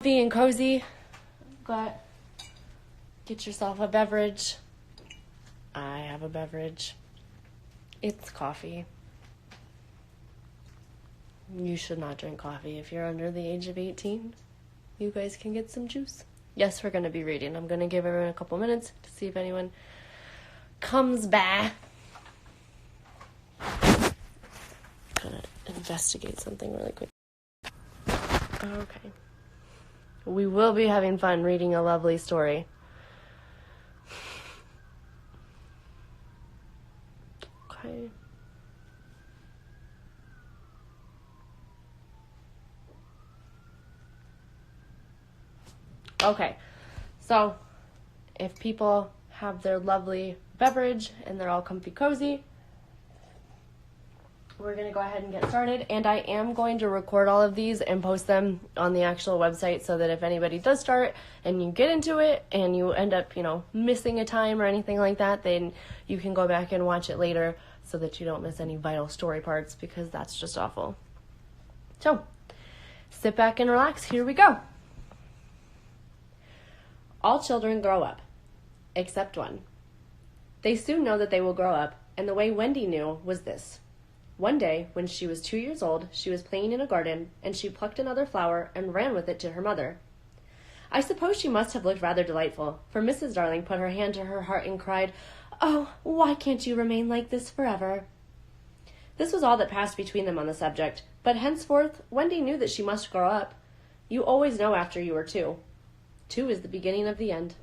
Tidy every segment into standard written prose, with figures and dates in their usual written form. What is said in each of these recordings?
Comfy and cozy. Get yourself a beverage. I have a beverage. It's coffee. You should not drink coffee if you're under the age of 18. You guys can get some juice. Yes, we're going to be reading. I'm going to give everyone a couple minutes to see if anyone comes by. I'm going to investigate something really quick. Okay. We will be having fun reading a lovely story. Okay. Okay. So, if people have their lovely beverage and they're all comfy cozy, we're going to go ahead and get started, and I am going to record all of these and post them on the actual website so that if anybody does start and you get into it and you end up, missing a time or anything like that, then you can go back and watch it later so that you don't miss any vital story parts, because that's just awful. So, sit back and relax. Here we go. All children grow up, except one. They soon know that they will grow up, and the way Wendy knew was this. One day, when she was 2 years old, she was playing in a garden, and she plucked another flower and ran with it to her mother. I suppose she must have looked rather delightful, for Mrs. Darling put her hand to her heart and cried, "Oh, why can't you remain like this forever?" This was all that passed between them on the subject, but henceforth Wendy knew that she must grow up. You always know after you are 2. 2 is the beginning of the end.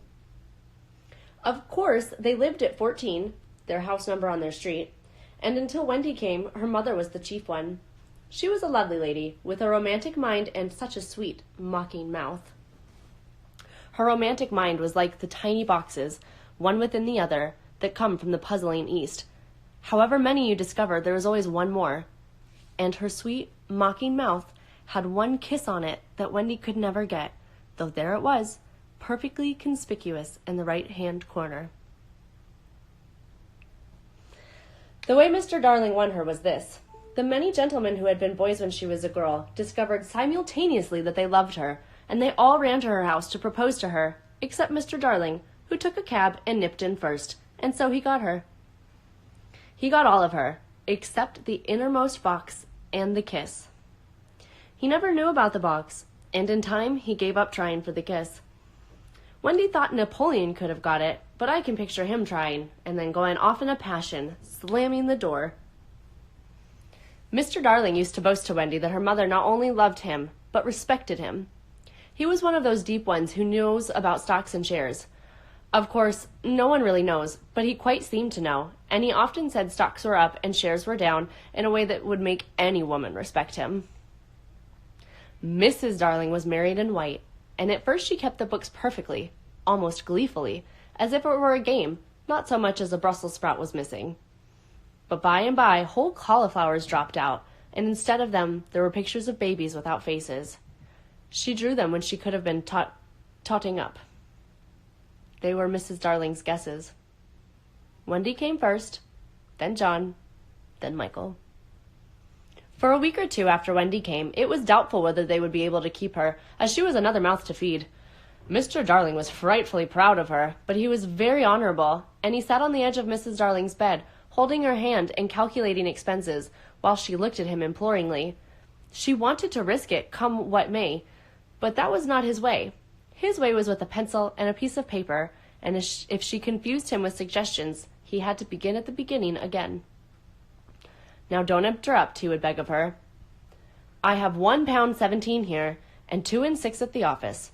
Of course, they lived at 14, their house number on their street, and until Wendy came, her mother was the chief one. She was a lovely lady, with a romantic mind and such a sweet, mocking mouth. Her romantic mind was like the tiny boxes, one within the other, that come from the puzzling East. However many you discovered, there was always one more. And her sweet, mocking mouth had one kiss on it that Wendy could never get, though there it was, perfectly conspicuous in the right-hand corner. The way Mr. Darling won her was this. The many gentlemen who had been boys when she was a girl discovered simultaneously that they loved her, and they all ran to her house to propose to her, except Mr. Darling, who took a cab and nipped in first, and so he got her. He got all of her, except the innermost box and the kiss. He never knew about the box, and in time he gave up trying for the kiss. Wendy thought Napoleon could have got it, but I can picture him trying, and then going off in a passion, slamming the door. Mr. Darling used to boast to Wendy that her mother not only loved him, but respected him. He was one of those deep ones who knows about stocks and shares. Of course, no one really knows, but he quite seemed to know, and he often said stocks were up and shares were down in a way that would make any woman respect him. Mrs. Darling was married in white, and at first she kept the books perfectly, almost gleefully, as if it were a game, not so much as a Brussels sprout was missing. But by and by, whole cauliflowers dropped out, and instead of them, there were pictures of babies without faces. She drew them when she could have been totting up. They were Mrs. Darling's guesses. Wendy came first, then John, then Michael. For a week or two after Wendy came, it was doubtful whether they would be able to keep her, as she was another mouth to feed. Mr. Darling was frightfully proud of her, but he was very honorable, and he sat on the edge of Mrs. Darling's bed, holding her hand and calculating expenses, while she looked at him imploringly. She wanted to risk it, come what may, but that was not his way. His way was with a pencil and a piece of paper, and if she confused him with suggestions, he had to begin at the beginning again. "Now don't interrupt," he would beg of her. "I have £1.17 here, and 2 and 6 at the office.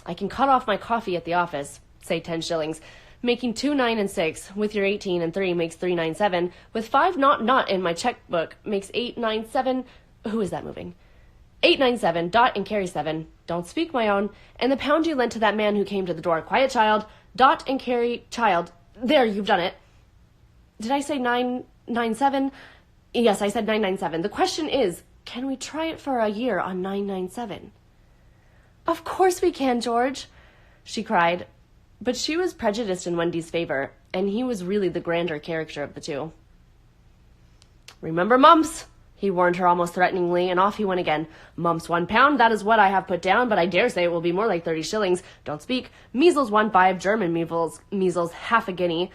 I can cut off my coffee at the office, say 10 shillings, making 2, 9, and 6, with your 18 and 3 makes 397, with 5 not in my checkbook makes 897, who is that moving? 897, dot and carry 7, don't speak my own, and the pound you lent to that man who came to the door, quiet child, dot and carry child, there, you've done it. Did I say 997? Yes, I said 997. The question is, can we try it for a year on 997? Of course we can, George, she cried. But she was prejudiced in Wendy's favor, and he was really the grander character of the two. "Remember, mumps, he warned her almost threateningly, and off he went again. Mumps 1 pound, that is what I have put down, but I dare say it will be more like 30 shillings. Don't speak. Measles 1.5, German measles half a guinea.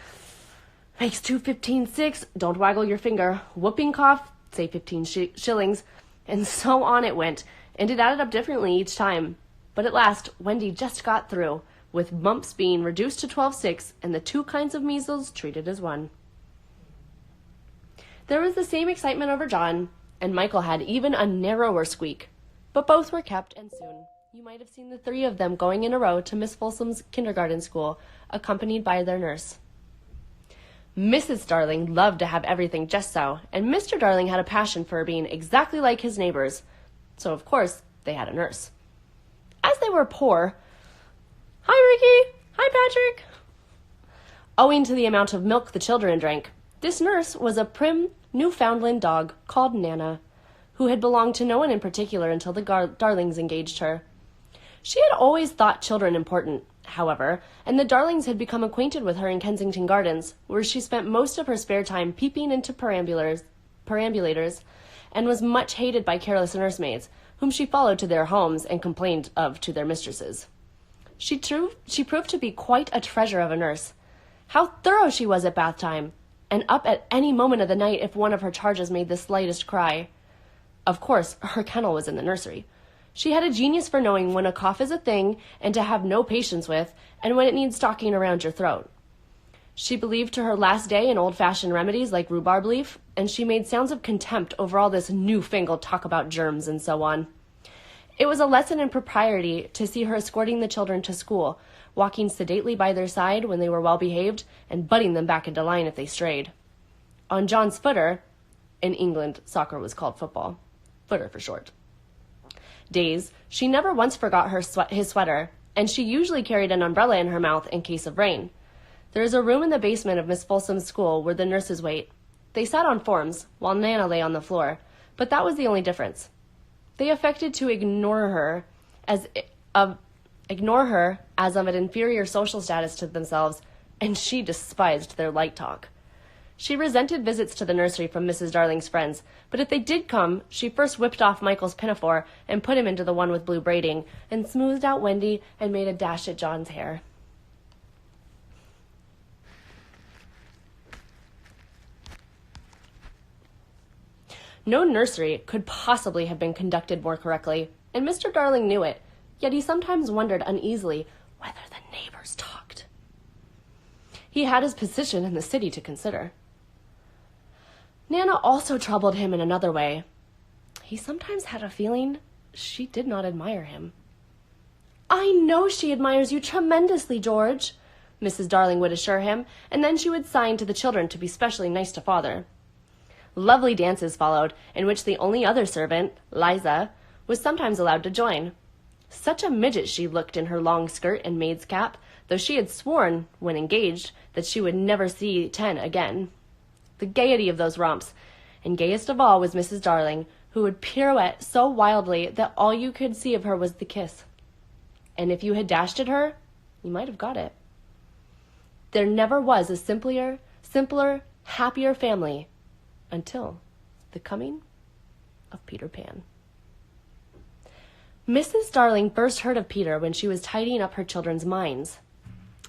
Makes 2.15 6. Don't waggle your finger. Whooping cough, say 15 shillings. And so on it went, and it added up differently each time. But at last, Wendy just got through, with mumps being reduced to 12.6 and the 2 kinds of measles treated as 1. There was the same excitement over John, and Michael had even a narrower squeak. But both were kept, and soon you might have seen the 3 of them going in a row to Miss Folsom's kindergarten school, accompanied by their nurse. Mrs. Darling loved to have everything just so, and Mr. Darling had a passion for being exactly like his neighbors. So, of course, they had a nurse. As they were poor... Hi, Ricky! Hi, Patrick! Owing to the amount of milk the children drank, this nurse was a prim Newfoundland dog called Nana, who had belonged to no one in particular until the Darlings engaged her. She had always thought children important, however, and the Darlings had become acquainted with her in Kensington Gardens, where she spent most of her spare time peeping into perambulators, and was much hated by careless nursemaids, whom she followed to their homes and complained of to their mistresses. She proved to be quite a treasure of a nurse. How thorough she was at bath time, and up at any moment of the night if one of her charges made the slightest cry. Of course, her kennel was in the nursery. She had a genius for knowing when a cough is a thing and to have no patience with, and when it needs stocking around your throat. She believed to her last day in old-fashioned remedies like rhubarb leaf, and she made sounds of contempt over all this newfangled talk about germs and so on. It was a lesson in propriety to see her escorting the children to school, walking sedately by their side when they were well behaved, and butting them back into line if they strayed. On John's footer, in England soccer was called football, footer for short, days, she never once forgot his sweater, and she usually carried an umbrella in her mouth in case of rain. There is a room in the basement of Miss Folsom's school where the nurses wait. They sat on forms, while Nana lay on the floor, but that was the only difference. They affected to ignore her as of an inferior social status to themselves, and she despised their light talk. She resented visits to the nursery from Mrs. Darling's friends, but if they did come, she first whipped off Michael's pinafore and put him into the one with blue braiding, and smoothed out Wendy and made a dash at John's hair. No nursery could possibly have been conducted more correctly, and Mr. Darling knew it, yet he sometimes wondered uneasily whether the neighbors talked. He had his position in the city to consider. Nana also troubled him in another way. He sometimes had a feeling she did not admire him. "I know she admires you tremendously, George," Mrs. Darling would assure him, and then she would sign to the children to be specially nice to father. Lovely dances followed, in which the only other servant, Liza, was sometimes allowed to join. Such a midget she looked in her long skirt and maid's cap, though she had sworn, when engaged, that she would never see 10 again. The gaiety of those romps, and gayest of all was Mrs. Darling, who would pirouette so wildly that all you could see of her was the kiss. And if you had dashed at her, you might have got it. There never was a simpler, happier family until the coming of Peter Pan. Mrs. Darling first heard of Peter when she was tidying up her children's minds.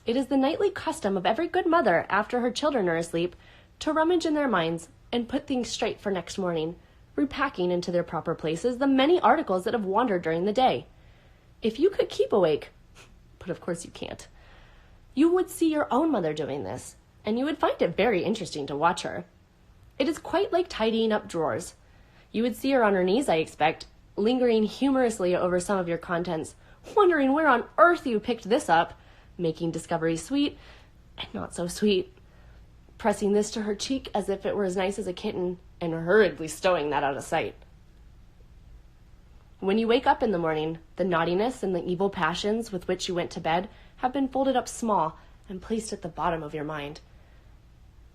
It is the nightly custom of every good mother, after her children are asleep, to rummage in their minds and put things straight for next morning, repacking into their proper places the many articles that have wandered during the day. If you could keep awake, but of course you can't, you would see your own mother doing this, and you would find it very interesting to watch her. It is quite like tidying up drawers. You would see her on her knees, I expect, lingering humorously over some of your contents, wondering where on earth you picked this up, making discoveries sweet and not so sweet, pressing this to her cheek as if it were as nice as a kitten, and hurriedly stowing that out of sight. When you wake up in the morning, the naughtiness and the evil passions with which you went to bed have been folded up small and placed at the bottom of your mind.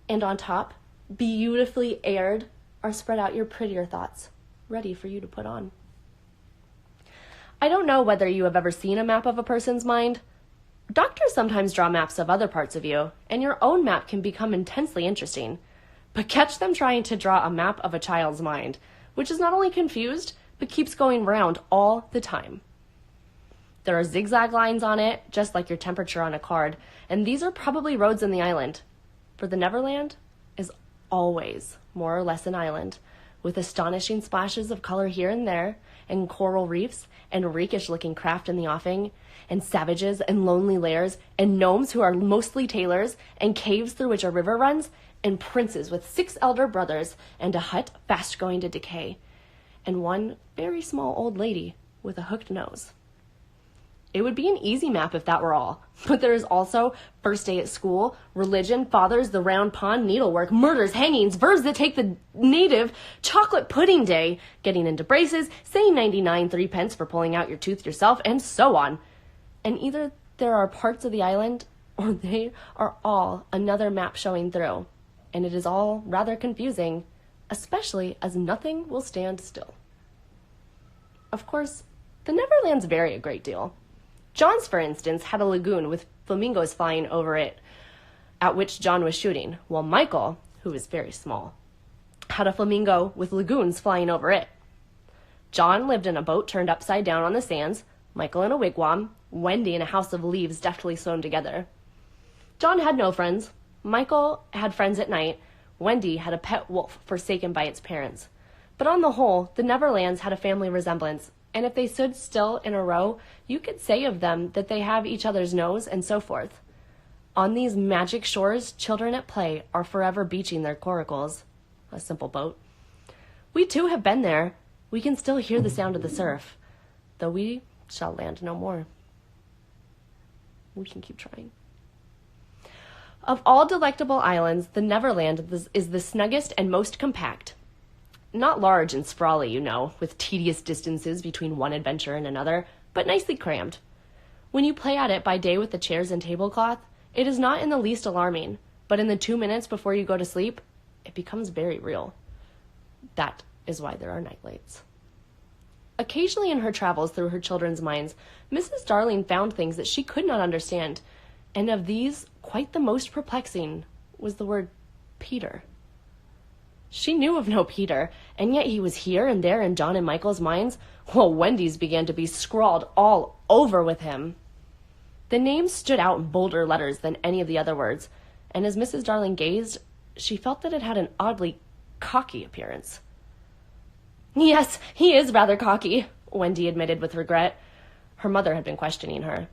And on top, beautifully aired, are spread out your prettier thoughts, ready for you to put on. I don't know whether you have ever seen a map of a person's mind. Doctors sometimes draw maps of other parts of you, and your own map can become intensely interesting. But catch them trying to draw a map of a child's mind, which is not only confused, but keeps going round all the time. There are zigzag lines on it, just like your temperature on a card, and these are probably roads in the island. For the Neverland is always more or less an island, with astonishing splashes of color here and there, and coral reefs, and rakish-looking craft in the offing, and savages and lonely lairs, and gnomes who are mostly tailors, and caves through which a river runs, and princes with 6 elder brothers, and a hut fast going to decay, and one very small old lady with a hooked nose. It would be an easy map if that were all, but there is also first day at school, religion, fathers, the round pond, needlework, murders, hangings, verbs that take the native, chocolate pudding day, getting into braces, saying 99 3 pence for pulling out your tooth yourself, and so on. And either there are parts of the island, or they are all another map showing through, and it is all rather confusing, especially as nothing will stand still. Of course, the Neverlands vary a great deal. John's, for instance, had a lagoon with flamingos flying over it, at which John was shooting, while Michael, who was very small, had a flamingo with lagoons flying over it. John lived in a boat turned upside down on the sands, Michael in a wigwam, Wendy in a house of leaves deftly sewn together. John had no friends. Michael had friends at night. Wendy had a pet wolf forsaken by its parents. But on the whole, the Neverlands had a family resemblance, and if they stood still in a row, you could say of them that they have each other's nose and so forth. On these magic shores, children at play are forever beaching their coracles. A simple boat. We too have been there. We can still hear the sound of the surf, though we shall land no more. We can keep trying. Of all delectable islands, the Neverland is the snuggest and most compact. Not large and sprawly, you know, with tedious distances between one adventure and another, but nicely crammed. When you play at it by day with the chairs and tablecloth, it is not in the least alarming, but in the 2 minutes before you go to sleep, it becomes very real. That is why there are nightlights. Occasionally in her travels through her children's minds, Mrs. Darling found things that she could not understand, and of these, quite the most perplexing was the word Peter. She knew of no Peter, and yet he was here and there in John and Michael's minds, while Wendy's began to be scrawled all over with him. The name stood out in bolder letters than any of the other words, and as Mrs. Darling gazed, she felt that it had an oddly cocky appearance. Yes, he is rather cocky, Wendy admitted with regret. Her mother had been questioning her.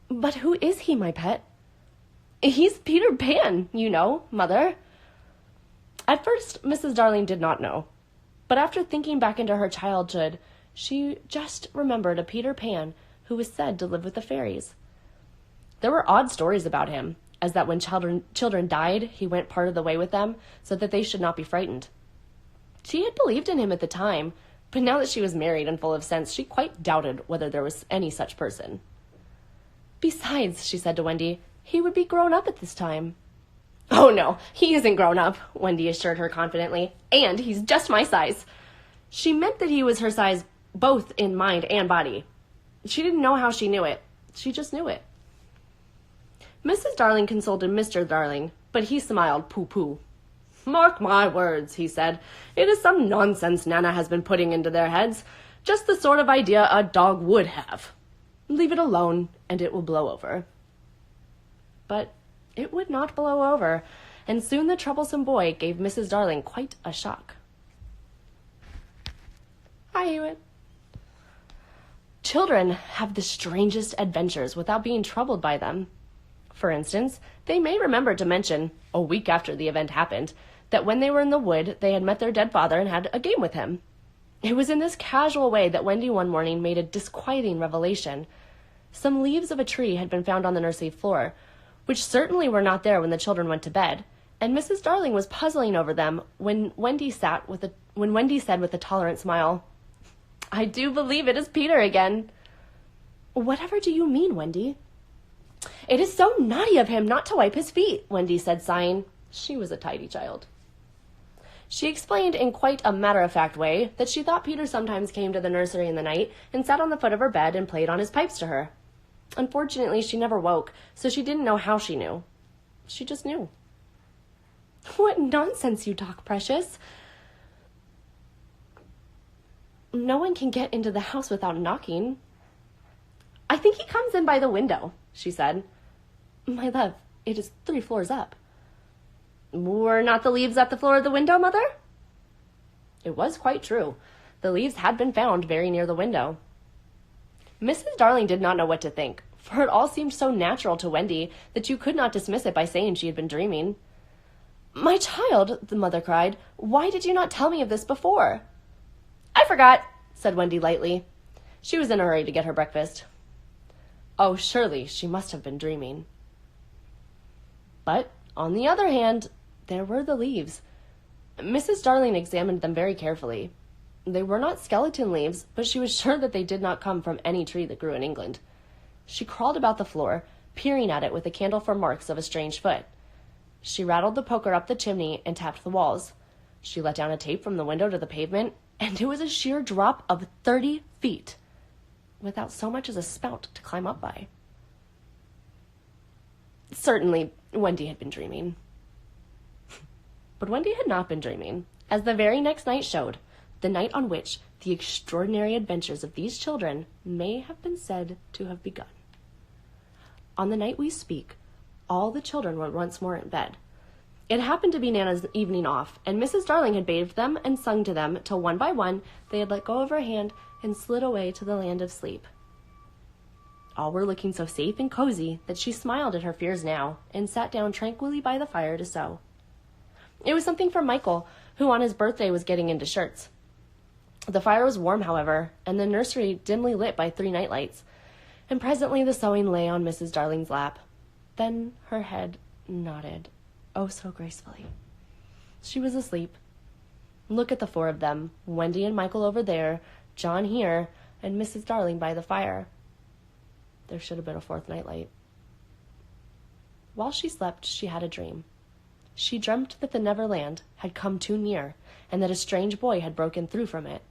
But who is he, my pet? He's Peter Pan, you know, Mother. At first, Mrs. Darling did not know, but after thinking back into her childhood, she just remembered a Peter Pan who was said to live with the fairies. There were odd stories about him, as that when children died, he went part of the way with them, so that they should not be frightened. She had believed in him at the time, but now that she was married and full of sense, she quite doubted whether there was any such person. Besides, she said to Wendy, he would be grown up at this time. Oh, no, he isn't grown up, Wendy assured her confidently, and he's just my size. She meant that he was her size both in mind and body. She didn't know how she knew it. She just knew it. Mrs. Darling consulted Mr. Darling, but he smiled pooh-pooh. Mark my words, he said. It is some nonsense Nana has been putting into their heads. Just the sort of idea a dog would have. Leave it alone, and it will blow over. But it would not blow over, and soon the troublesome boy gave Mrs. Darling quite a shock. Hi, Hewitt. Children have the strangest adventures without being troubled by them. For instance, they may remember to mention, a week after the event happened, that when they were in the wood, they had met their dead father and had a game with him. It was in this casual way that Wendy one morning made a disquieting revelation. Some leaves of a tree had been found on the nursery floor, which certainly were not there when the children went to bed, and Mrs. Darling was puzzling over them when Wendy said with a tolerant smile, I do believe it is Peter again. Whatever do you mean, Wendy? It is so naughty of him not to wipe his feet, Wendy said, sighing. She was a tidy child. She explained in quite a matter-of-fact way that she thought Peter sometimes came to the nursery in the night and sat on the foot of her bed and played on his pipes to her. Unfortunately, she never woke, so she didn't know how she knew. She just knew. What nonsense you talk, Precious. No one can get into the house without knocking. I think he comes in by the window, she said. My love, it is 3 floors up. Were not the leaves at the floor of the window, Mother? It was quite true. The leaves had been found very near the window. Mrs. Darling did not know what to think, for it all seemed so natural to Wendy that you could not dismiss it by saying she had been dreaming. My child, the mother cried, why did you not tell me of this before? I forgot, said Wendy lightly. She was in a hurry to get her breakfast. Oh, surely she must have been dreaming. But, on the other hand, there were the leaves. Mrs. Darling examined them very carefully. They were not skeleton leaves, but she was sure that they did not come from any tree that grew in England. She crawled about the floor, peering at it with a candle for marks of a strange foot. She rattled the poker up the chimney and tapped the walls. She let down a tape from the window to the pavement, and it was a sheer drop of 30 feet, without so much as a spout to climb up by. Certainly, Wendy had been dreaming. But Wendy had not been dreaming, as the very next night showed, the night on which the extraordinary adventures of these children may have been said to have begun. On the night we speak, all the children were once more in bed. It happened to be Nana's evening off, and Mrs. Darling had bathed them and sung to them till one by one they had let go of her hand and slid away to the land of sleep. All were looking so safe and cozy that she smiled at her fears now and sat down tranquilly by the fire to sew. It was something for Michael, who on his birthday was getting into shirts. The fire was warm, however, and the nursery dimly lit by 3 nightlights, and presently the sewing lay on Mrs. Darling's lap. Then her head nodded, oh so gracefully. She was asleep. Look at the 4 of them, Wendy and Michael over there, John here, and Mrs. Darling by the fire. There should have been a 4th nightlight. While she slept, she had a dream. She dreamt that the Neverland had come too near, and that a strange boy had broken through from it.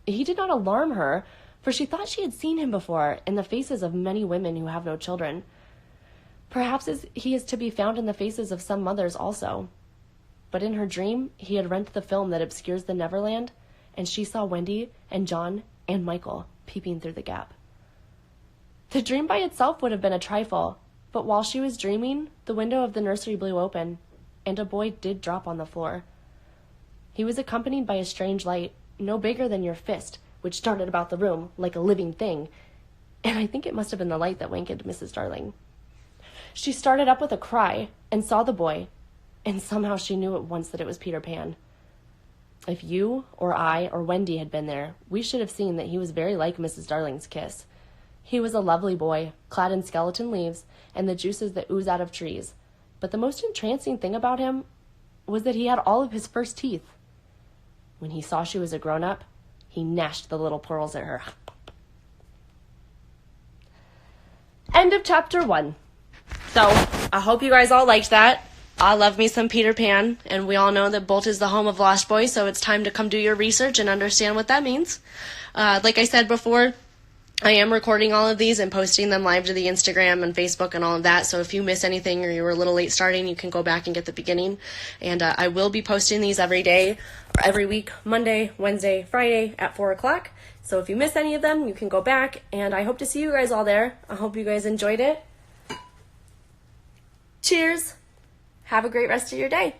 He did not alarm her, for she thought she had seen him before in the faces of many women who have no children. Perhaps he is to be found in the faces of some mothers also. But in her dream, he had rent the film that obscures the Neverland, and she saw Wendy and John and Michael peeping through the gap. The dream by itself would have been a trifle, but while she was dreaming, the window of the nursery blew open, and a boy did drop on the floor. He was accompanied by a strange light, no bigger than your fist, which darted about the room like a living thing, and I think it must have been the light that wakened Mrs. Darling. She started up with a cry and saw the boy, and somehow she knew at once that it was Peter Pan. If you or I or Wendy had been there, we should have seen that he was very like Mrs. Darling's kiss. He was a lovely boy, clad in skeleton leaves and the juices that ooze out of trees, but the most entrancing thing about him was that he had all of his first teeth. When he saw she was a grown-up, he gnashed the little pearls at her. End of chapter 1. So, I hope you guys all liked that. I love me some Peter Pan, and we all know that Bolt is the home of Lost Boys, so it's time to come do your research and understand what that means. Like I said before, I am recording all of these and posting them live to the Instagram and Facebook and all of that, so if you miss anything or you were a little late starting, you can go back and get the beginning. And I will be posting these every day, or every week, Monday, Wednesday, Friday at 4 o'clock. So if you miss any of them, you can go back, and I hope to see you guys all there. I hope you guys enjoyed it. Cheers! Have a great rest of your day.